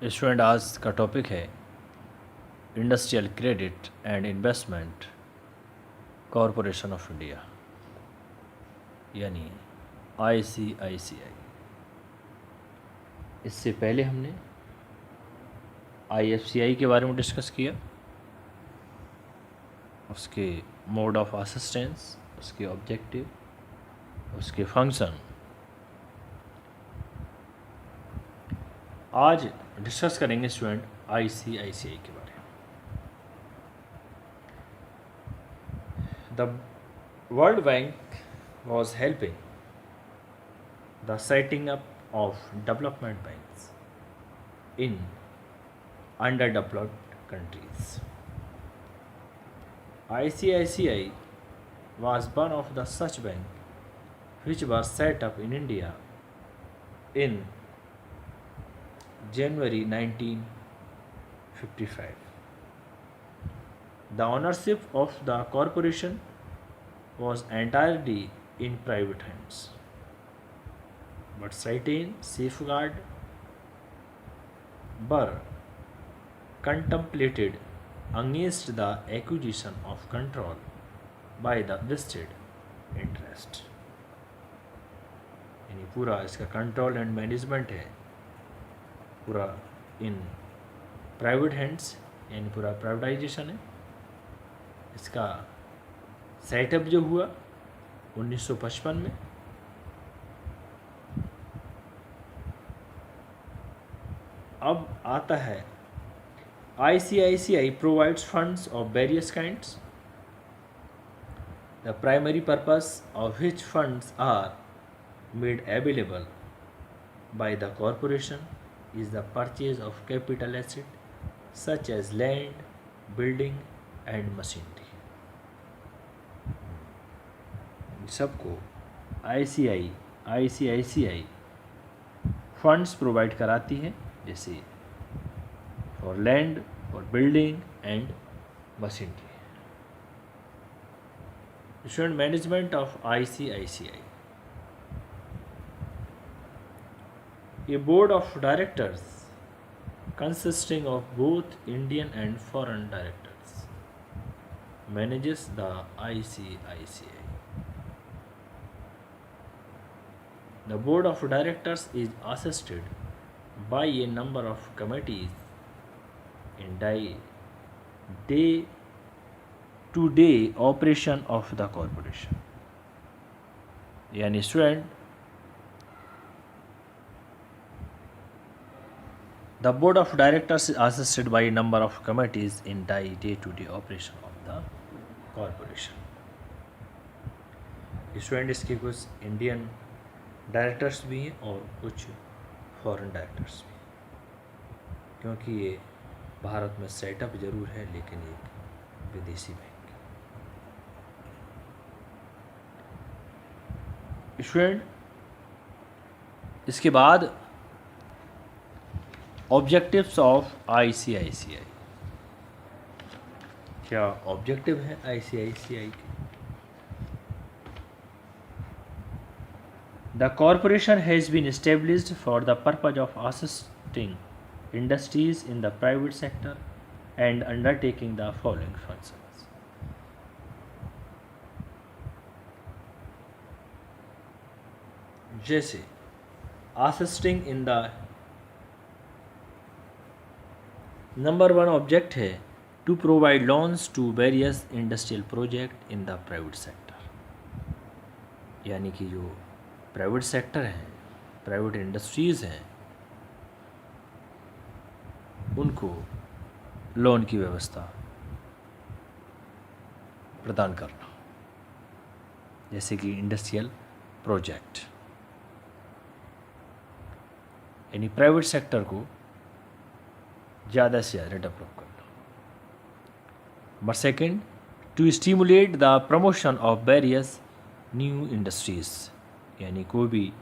Student आज का topic है industrial credit and investment corporation of India यानी ICICI। इससे पहले हमने IFCI के बारे में डिस्कस किया, उसके मोड ऑफ असिस्टेंस, उसके ऑब्जेक्टिव, उसके फंक्शन। आज डिस्कस करेंगे स्टूडेंट ICICI के बारे में। The world bank was helping the setting up of development banks in underdeveloped countries. ICICI was one of the such bank which was set up in India in January 1955. The ownership of the corporation was entirely in private hands, but certain safeguards were contemplated against the acquisition of control by the vested interest. यानी पूरा इसका control and management है पूरा in private hands, यानी पूरा privatisation है। इसका setup जो हुआ 1955 में। अब आता है ICICI provides funds of various kinds, the primary purpose of which funds are made available by the corporation is the purchase of capital asset such as land, building and machinery. सबको ICICI funds provide कराती है, जैसे for land, for building and machinery. Student management of ICICI, a board of directors consisting of both Indian and foreign directors manages the ICICI. The board of directors is assisted by a number of committees in day-to-day operation of the corporation. यानी student the board of directors is assisted by a number of committees in day-to-day operation of the corporation. Student इसके कुछ Indian directors भी हैं और कुछ foreign directors भी, क्योंकि ये भारत में सेटअप जरूर है लेकिन एक विदेशी बैंक। स्टूडेंट इसके बाद ऑब्जेक्टिव्स ऑफ ICICI। क्या ऑब्जेक्टिव है ICICI के? The corporation has been established for the purpose of assisting industries in the private sector and undertaking the following functions. जैसे assisting in the number 1 object है to provide loans to various industrial project in the private sector, यानी कि जो private sector हैं, private industries हैं, उनको loan की व्यवस्था प्रदान करना, जैसे कि इंडस्ट्रियल प्रोजेक्ट, यानी प्राइवेट सेक्टर को ज़्यादा से ज़्यादा डेवलप करना। Number 2, to stimulate the promotion of various new industries, यानी कोई भी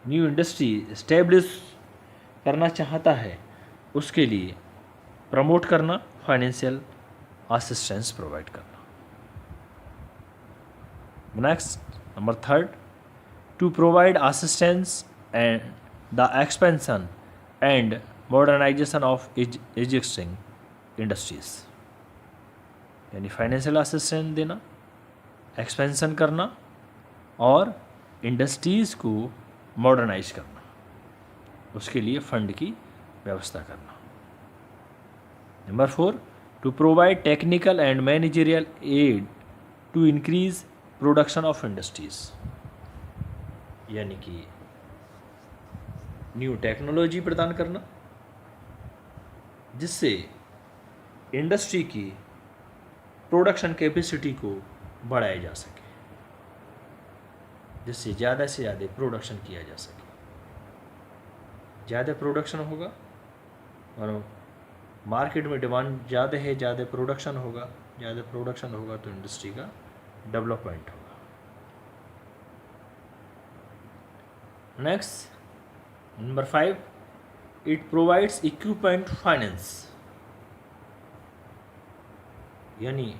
न्यू इंडस्ट्री इस्टेब्लिश करना चाहता है उसके लिए प्रमोट करना, फाइनेंशियल असिस्टेंस प्रोवाइड करना। Next number 3, to provide assistance and the expansion and modernization of existing industries. यानी फाइनेंशियल असिस्टेंस देना, एक्सपेंशन करना और इंडस्ट्रीज़ को मॉडर्नाइज करना, उसके लिए फंड की व्यवस्था करना. Number 4, to provide technical and managerial aid to increase production of industries. यानी कि न्यू टेक्नोलॉजी प्रदान करना जिससे इंडस्ट्री की प्रोडक्शन कैपेसिटी को बढ़ाया जा सके, जिससे ज़्यादा से ज़्यादा प्रोडक्शन किया जा सके. ज़्यादा प्रोडक्शन होगा और मार्केट में डिमांड ज़्यादा है, ज़्यादा प्रोडक्शन होगा, ज़्यादा प्रोडक्शन होगा तो इंडस्ट्री का डेवलपमेंट होगा. Next, number 5, it provides equipment finance. यानी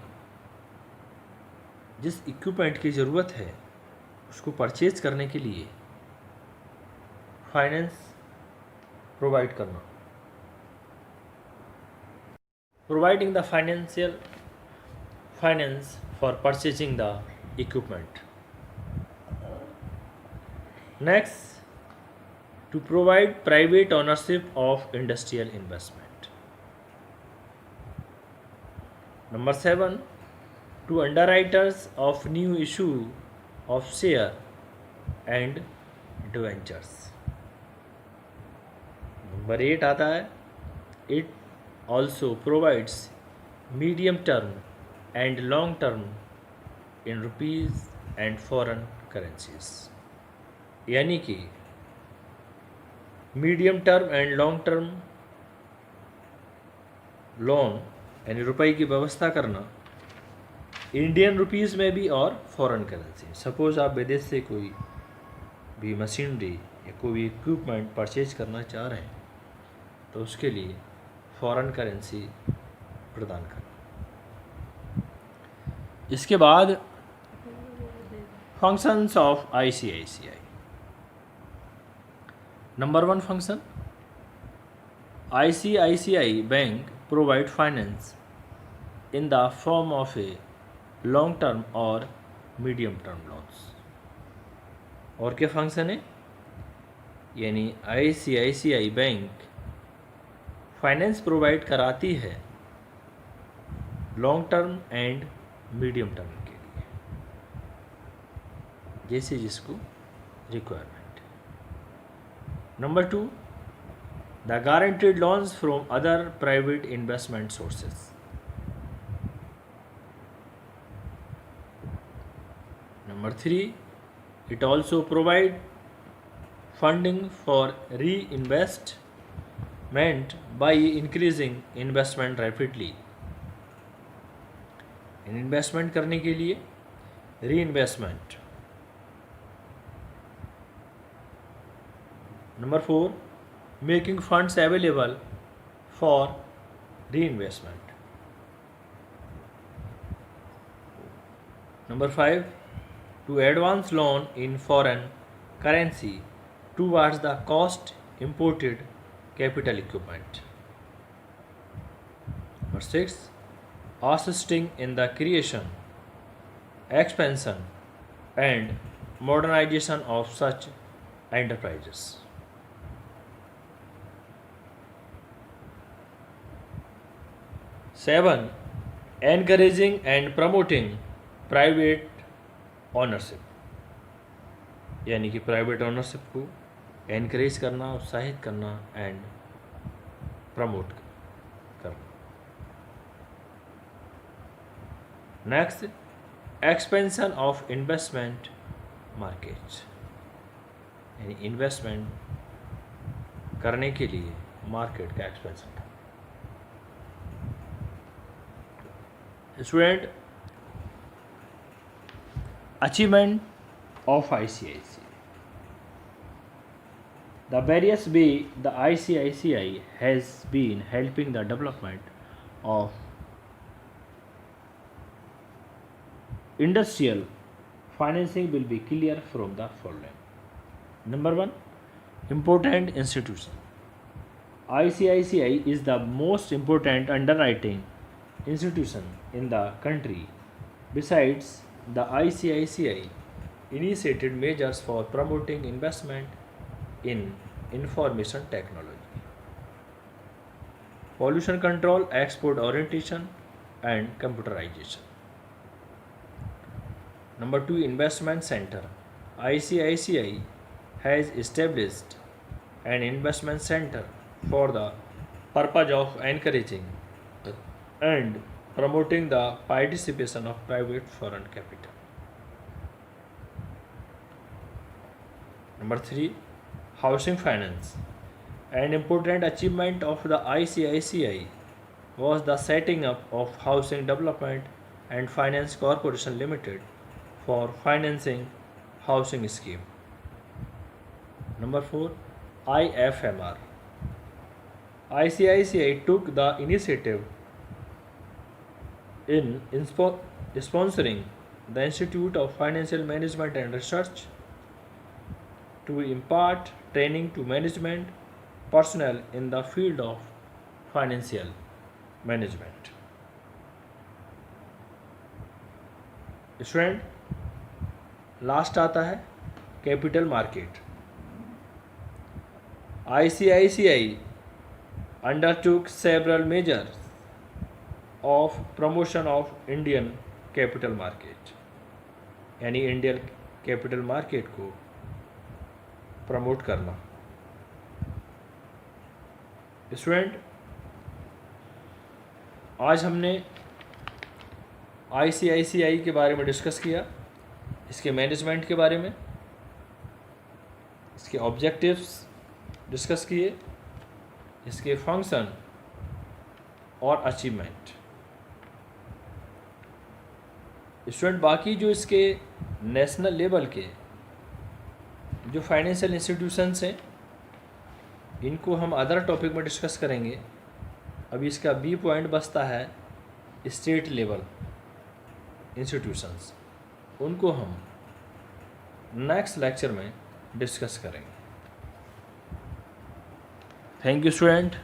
जिस इक्विपमेंट की ज़रूरत है उसको परचेज करने के लिए फाइनेंस प्रोवाइड करना. Providing the finance for purchasing the equipment. Next, to provide private ownership of industrial investment. Number 7, to underwriters of new issue of share and debentures. Number 8 आता है, it also provides medium term and long term in rupees and foreign currencies. यानी कि medium term and long term loan यानी रुपए की व्यवस्था करना Indian rupees में भी और फॉरेन करेंसी. सपोज़ आप विदेश से कोई भी मशीनरी या कोई इक्विपमेंट परचेज करना चाह रहे हैं तो उसके लिए फॉरेन करेंसी प्रदान करना. इसके बाद functions of ICICI. Number 1 function, ICICI bank provide finance in the form of a long term और मीडियम टर्म लोन्स. और क्या फंक्शन है? यानी ICICI बैंक फाइनेंस प्रोवाइड कराती है long term and medium term के लिए, जैसे जिसको requirement. Number 2, the guaranteed loans from other private investment sources. Number 3, it also provide funding for reinvestment by increasing investment rapidly. Investment करने के लिए reinvestment. Number 4, making funds available for reinvestment. Number 5, to advance loan in foreign currency towards the cost imported capital equipment. Number 6, assisting in the creation, expansion and modernization of such enterprises. 7, encouraging and promoting private ownership. यानी कि private ownership को encourage करना, उत्साहित करना and promote करना. Next, expansion of investment market. यानी investment करने के लिए मार्केट का एक्सपेंशन करना. Student, achievement of ICICI. The various way the ICICI has been helping the development of industrial financing will be clear from the following. Number 1, important institution. ICICI is the most important underwriting institution in the country. Besides, the ICICI initiated measures for promoting investment in information technology, pollution control, export orientation, and computerization. Number 2, Investment Center. ICICI has established an investment center for the purpose of encouraging and promoting the participation of private foreign capital. Number 3, Housing Finance. An important achievement of the ICICI was the setting up of Housing Development and Finance Corporation Limited for financing housing scheme. Number 4, IFMR. ICICI took the initiative in sponsoring the Institute of Financial Management and Research to impart training to management personnel in the field of financial management. Student, last आता है capital market. ICICI undertook several measures of promotion of Indian capital market, यानी Indian capital market को promote करना. Student, आज हमने ICICI के बारे में डिस्कस किया, इसके मैनेजमेंट के बारे में, इसके ऑब्जेक्टिव्स डिस्कस किए, इसके फंक्शन और अचीवमेंट. स्टूडेंट, बाकी जो इसके नेशनल लेवल के जो फाइनेंशियल इंस्टीट्यूशंस हैं, इनको हम अदर टॉपिक में डिस्कस करेंगे. अभी इसका बी पॉइंट बचता है स्टेट लेवल इंस्टीट्यूशंस, उनको हम नेक्स्ट लेक्चर में डिस्कस करेंगे. Thank you student.